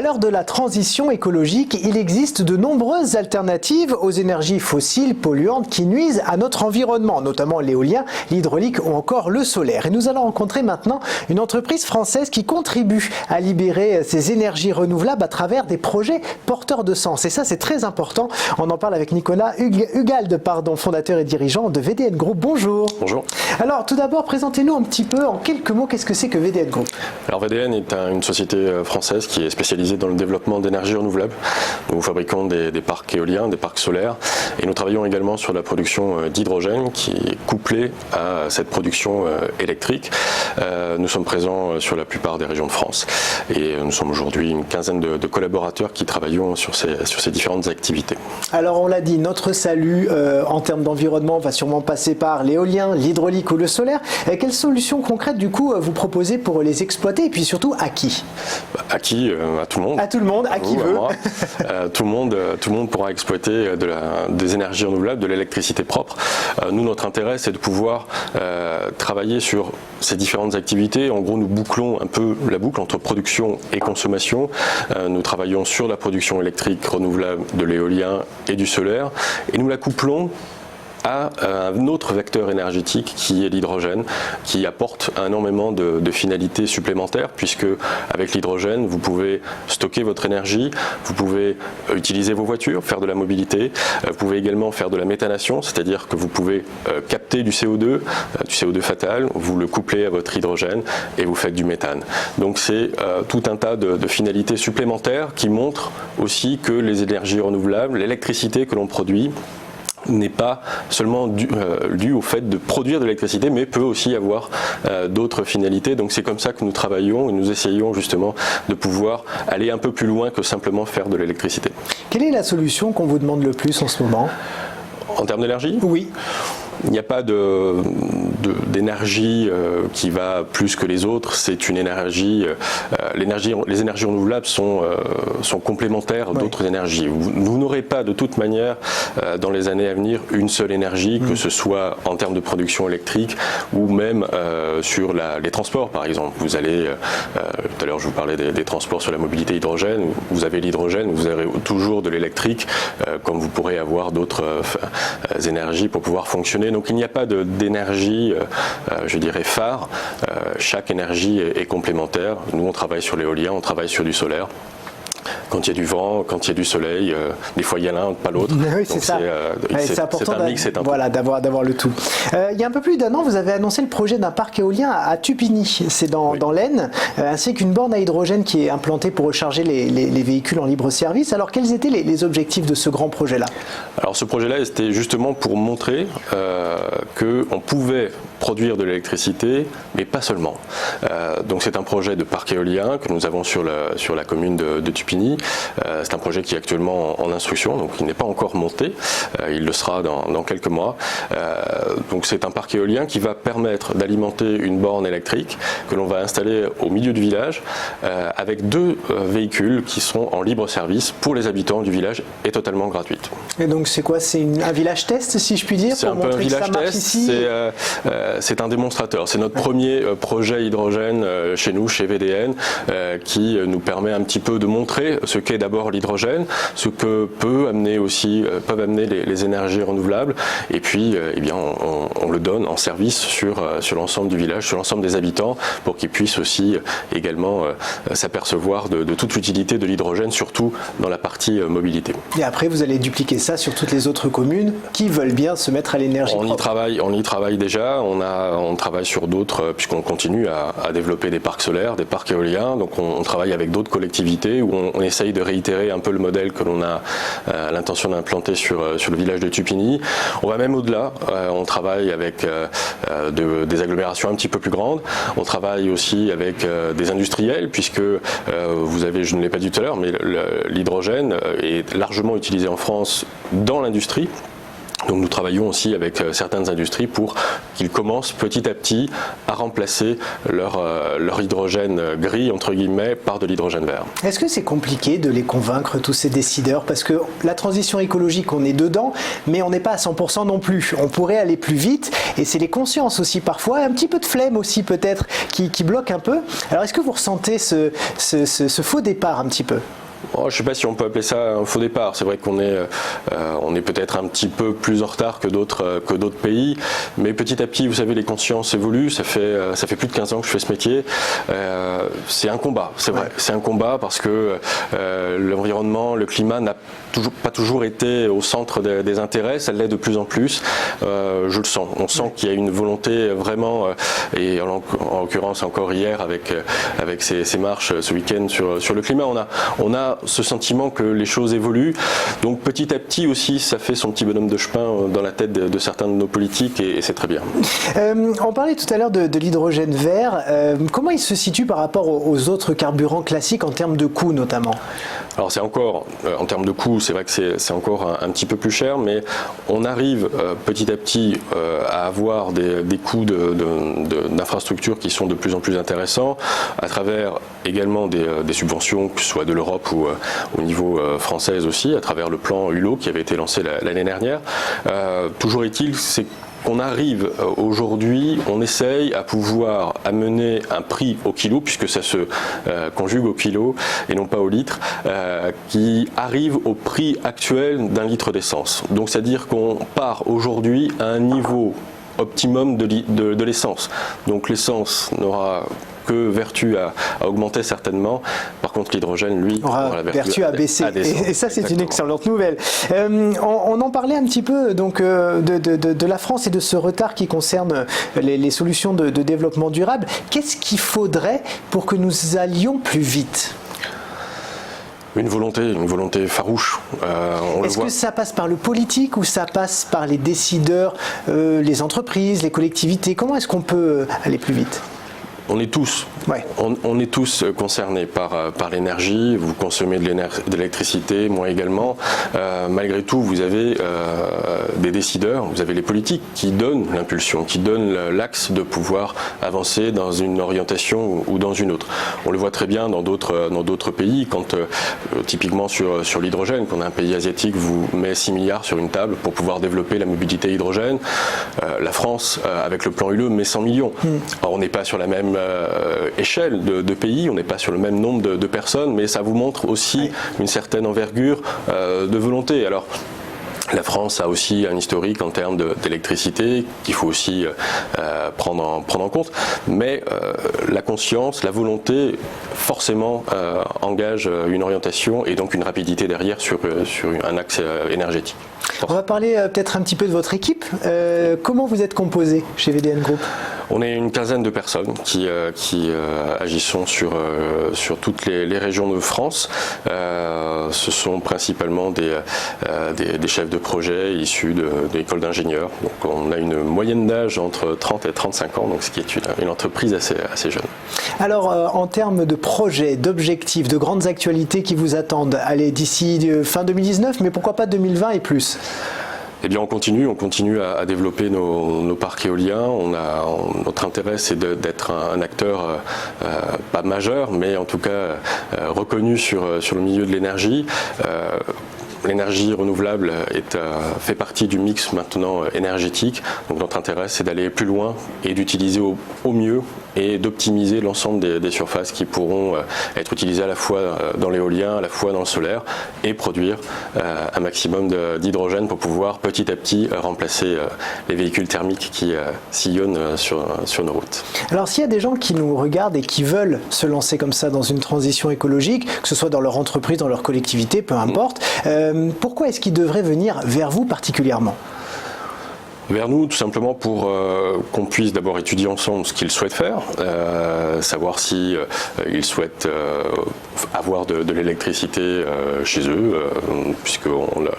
À l'heure de la transition écologique, il existe de nombreuses alternatives aux énergies fossiles polluantes qui nuisent à notre environnement, notamment l'éolien, l'hydraulique ou encore le solaire. Et nous allons rencontrer maintenant une entreprise française qui contribue à libérer ces énergies renouvelables à travers des projets porteurs de sens. Et ça, c'est très important. On en parle avec Nicolas Hugalde, fondateur et dirigeant de VDN Group. Bonjour. Bonjour. Alors, tout d'abord, présentez-nous un petit peu, en quelques mots, qu'est-ce que c'est que VDN Group? Alors, VDN est une société française qui est spécialisée dans le développement d'énergies renouvelables. Nous fabriquons des parcs éoliens, des parcs solaires, et nous travaillons également sur la production d'hydrogène qui est couplée à cette production électrique. Nous sommes présents sur la plupart des régions de France et nous sommes aujourd'hui une quinzaine de collaborateurs qui travaillons sur ces différentes activités. Alors, on l'a dit, notre salut en termes d'environnement va sûrement passer par l'éolien, l'hydraulique ou le solaire. Quelles solutions concrètes, du coup, vous proposez pour les exploiter et puis surtout à qui? À qui? À tout le monde. À tout le monde, à qui veut. Tout le monde pourra exploiter des énergies renouvelables, de l'électricité propre. Nous, notre intérêt, c'est de pouvoir travailler sur ces différentes activités. En gros, nous bouclons un peu la boucle entre production et consommation. Nous travaillons sur la production électrique renouvelable de l'éolien et du solaire et nous la couplons à un autre vecteur énergétique qui est l'hydrogène, qui apporte énormément de finalités supplémentaires, puisque avec l'hydrogène, vous pouvez stocker votre énergie, vous pouvez utiliser vos voitures, faire de la mobilité, vous pouvez également faire de la méthanation, c'est-à-dire que vous pouvez capter du CO2 fatal, vous le couplez à votre hydrogène et vous faites du méthane. Donc c'est tout un tas de finalités supplémentaires qui montrent aussi que les énergies renouvelables, l'électricité que l'on produit, n'est pas seulement dû au fait de produire de l'électricité, mais peut aussi avoir d'autres finalités. Donc c'est comme ça que nous travaillons et nous essayons justement de pouvoir aller un peu plus loin que simplement faire de l'électricité. Quelle est la solution qu'on vous demande le plus en ce moment? En termes d'énergie? Oui. Il n'y a pas d'énergie qui va plus que les autres. C'est une énergie. Les énergies renouvelables sont complémentaires d'autres énergies. Vous n'aurez pas de toute manière dans les années à venir une seule énergie, que ce soit en termes de production électrique ou même sur les transports, par exemple. Vous allez, tout à l'heure je vous parlais des transports sur la mobilité hydrogène. Vous avez l'hydrogène, vous aurez toujours de l'électrique, comme vous pourrez avoir d'autres énergies pour pouvoir fonctionner. Donc il n'y a pas d'énergie, je dirais, phare. Chaque énergie est complémentaire. Nous, on travaille sur l'éolien, on travaille sur du solaire. Quand il y a du vent, quand il y a du soleil, des fois il y a l'un, pas l'autre. Oui, c'est ça. C'est important d'avoir le tout. Il y a un peu plus d'un an, vous avez annoncé le projet d'un parc éolien à Tupigny, c'est dans l'Aisne, ainsi qu'une borne à hydrogène qui est implantée pour recharger les véhicules en libre service. Alors quels étaient les objectifs de ce grand projet-là? Alors ce projet-là, c'était justement pour montrer qu'on pouvait produire de l'électricité, mais pas seulement. Donc c'est un projet de parc éolien que nous avons sur la commune de Tupigny. C'est un projet qui est actuellement en instruction, donc il n'est pas encore monté. Il le sera dans quelques mois. Donc c'est un parc éolien qui va permettre d'alimenter une borne électrique que l'on va installer au milieu du village avec 2 véhicules qui seront en libre service pour les habitants du village et totalement gratuite. Et donc c'est quoi? C'est un village test, si je puis dire? C'est un peu un village test. C'est un démonstrateur. C'est notre premier projet hydrogène chez nous, chez VDN, qui nous permet un petit peu de montrer ce qu'est d'abord l'hydrogène, ce que peuvent amener les énergies renouvelables, et puis eh bien, on le donne en service sur l'ensemble du village, sur l'ensemble des habitants, pour qu'ils puissent aussi également s'apercevoir de toute l'utilité de l'hydrogène, surtout dans la partie mobilité. Et après, vous allez dupliquer ça sur toutes les autres communes qui veulent bien se mettre à l'énergie propre. On y travaille déjà, on travaille sur d'autres, puisqu'on continue à développer des parcs solaires, des parcs éoliens, donc on travaille avec d'autres collectivités où on essaye de réitérer un peu le modèle que l'on a l'intention d'implanter sur le village de Tupigny. On va même au-delà, on travaille avec des agglomérations un petit peu plus grandes, on travaille aussi avec des industriels, puisque je ne l'ai pas dit tout à l'heure, mais l'hydrogène est largement utilisé en France dans l'industrie. Donc nous travaillons aussi avec certaines industries pour qu'ils commencent petit à petit à remplacer leur hydrogène gris, entre guillemets, par de l'hydrogène vert. Est-ce que c'est compliqué de les convaincre, tous ces décideurs? Parce que la transition écologique, on est dedans, mais on n'est pas à 100% non plus. On pourrait aller plus vite, et c'est les consciences aussi parfois, un petit peu de flemme aussi peut-être, qui bloquent un peu. Alors est-ce que vous ressentez ce faux départ un petit peu? Je ne sais pas si on peut appeler ça un faux départ. C'est vrai qu'on est peut-être un petit peu plus en retard que d'autres pays, mais petit à petit, vous savez, les consciences évoluent. Ça fait plus de 15 ans que je fais ce métier. C'est un combat, c'est vrai. C'est un combat parce que l'environnement, le climat n'a pas toujours été au centre des intérêts. Ça l'est de plus en plus. Je le sens. On sent qu'il y a une volonté vraiment, et en l'occurrence encore hier avec ces marches ce week-end sur le climat, on a ce sentiment que les choses évoluent. Donc petit à petit aussi, ça fait son petit bonhomme de chemin dans la tête de certains de nos politiques et c'est très bien. On parlait tout à l'heure de l'hydrogène vert. Comment il se situe par rapport aux autres carburants classiques en termes de coût notamment? Alors c'est encore, en termes de coût, c'est vrai que c'est encore un petit peu plus cher, mais on arrive petit à petit à avoir des coûts d'infrastructures qui sont de plus en plus intéressants à travers également des subventions, que ce soit de l'Europe ou au niveau français aussi, à travers le plan Hulot qui avait été lancé l'année dernière. Toujours est-il, c'est qu'on arrive aujourd'hui, on essaye à pouvoir amener un prix au kilo, puisque ça se conjugue au kilo et non pas au litre, qui arrive au prix actuel d'un litre d'essence. Donc c'est-à-dire qu'on part aujourd'hui à un niveau optimum de l'essence. Donc l'essence n'aura que vertu à augmenter certainement. Par contre, l'hydrogène, lui, aura la vertu à baisser. Et ça, c'est une excellente nouvelle. On en parlait un petit peu donc, de la France et de ce retard qui concerne les solutions de développement durable. Qu'est-ce qu'il faudrait pour que nous allions plus vite ? Une volonté farouche. Est-ce que ça passe par le politique ou ça passe par les décideurs, les entreprises, les collectivités? Comment est-ce qu'on peut aller plus vite ? On est tous, on est tous concernés par l'énergie. Vous consommez de l'électricité, moi également. Malgré tout, vous avez des décideurs, vous avez les politiques qui donnent l'impulsion, qui donnent l'axe de pouvoir avancer dans une orientation ou dans une autre. On le voit très bien dans d'autres pays, quand typiquement sur l'hydrogène, quand un pays asiatique vous met 6 milliards sur une table pour pouvoir développer la mobilité hydrogène. La France, avec le plan Hulot, met 100 millions. Alors on n'est pas sur la même échelle de pays, on n'est pas sur le même nombre de personnes, mais ça vous montre aussi une certaine envergure de volonté. Alors, la France a aussi un historique en termes d'électricité qu'il faut aussi prendre en compte, mais la conscience, la volonté, forcément engage une orientation et donc une rapidité derrière sur un axe énergétique. On va parler peut-être un petit peu de votre équipe. Comment vous êtes composé chez VDN Group ? On est une quinzaine de personnes qui agissons sur toutes les régions de France. Ce sont principalement des chefs de projet issus de l'école d'ingénieurs. Donc on a une moyenne d'âge entre 30 et 35 ans, donc ce qui est une entreprise assez jeune. Alors en termes de projets, d'objectifs, de grandes actualités qui vous attendent, allez d'ici fin 2019, mais pourquoi pas 2020 et plus ? Eh bien, on continue à développer nos parcs éoliens. Notre intérêt, c'est d'être un acteur pas majeur, mais en tout cas reconnu sur le milieu de l'énergie. L'énergie renouvelable fait partie du mix maintenant énergétique. Donc notre intérêt, c'est d'aller plus loin et d'utiliser au mieux et d'optimiser l'ensemble des surfaces qui pourront être utilisées à la fois dans l'éolien, à la fois dans le solaire et produire un maximum d'hydrogène pour pouvoir petit à petit remplacer les véhicules thermiques qui sillonnent sur nos routes. Alors s'il y a des gens qui nous regardent et qui veulent se lancer comme ça dans une transition écologique, que ce soit dans leur entreprise, dans leur collectivité, peu importe, pourquoi est-ce qu'ils devraient venir vers vous particulièrement ? Vers nous, tout simplement pour qu'on puisse d'abord étudier ensemble ce qu'ils souhaitent faire, savoir si ils souhaitent avoir de l'électricité chez eux, puisque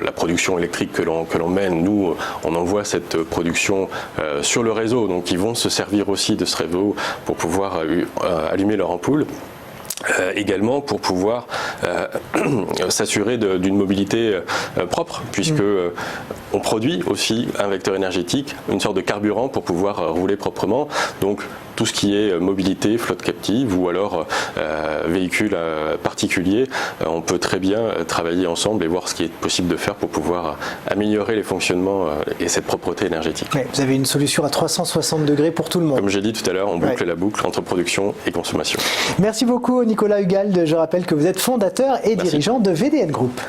la production électrique que l'on mène, nous, on envoie cette production sur le réseau, donc ils vont se servir aussi de ce réseau pour pouvoir allumer leur ampoule. Également pour pouvoir s'assurer d'une mobilité propre, puisque on produit aussi un vecteur énergétique, une sorte de carburant pour pouvoir rouler proprement. Donc tout ce qui est mobilité, flotte captive ou alors véhicules particuliers, on peut très bien travailler ensemble et voir ce qui est possible de faire pour pouvoir améliorer les fonctionnements et cette propreté énergétique. Ouais, vous avez une solution à 360 degrés pour tout le monde. Comme j'ai dit tout à l'heure, on boucle la boucle entre production et consommation. Merci beaucoup Nicolas Hugald. Je rappelle que vous êtes fondateur et dirigeant de VDN Group.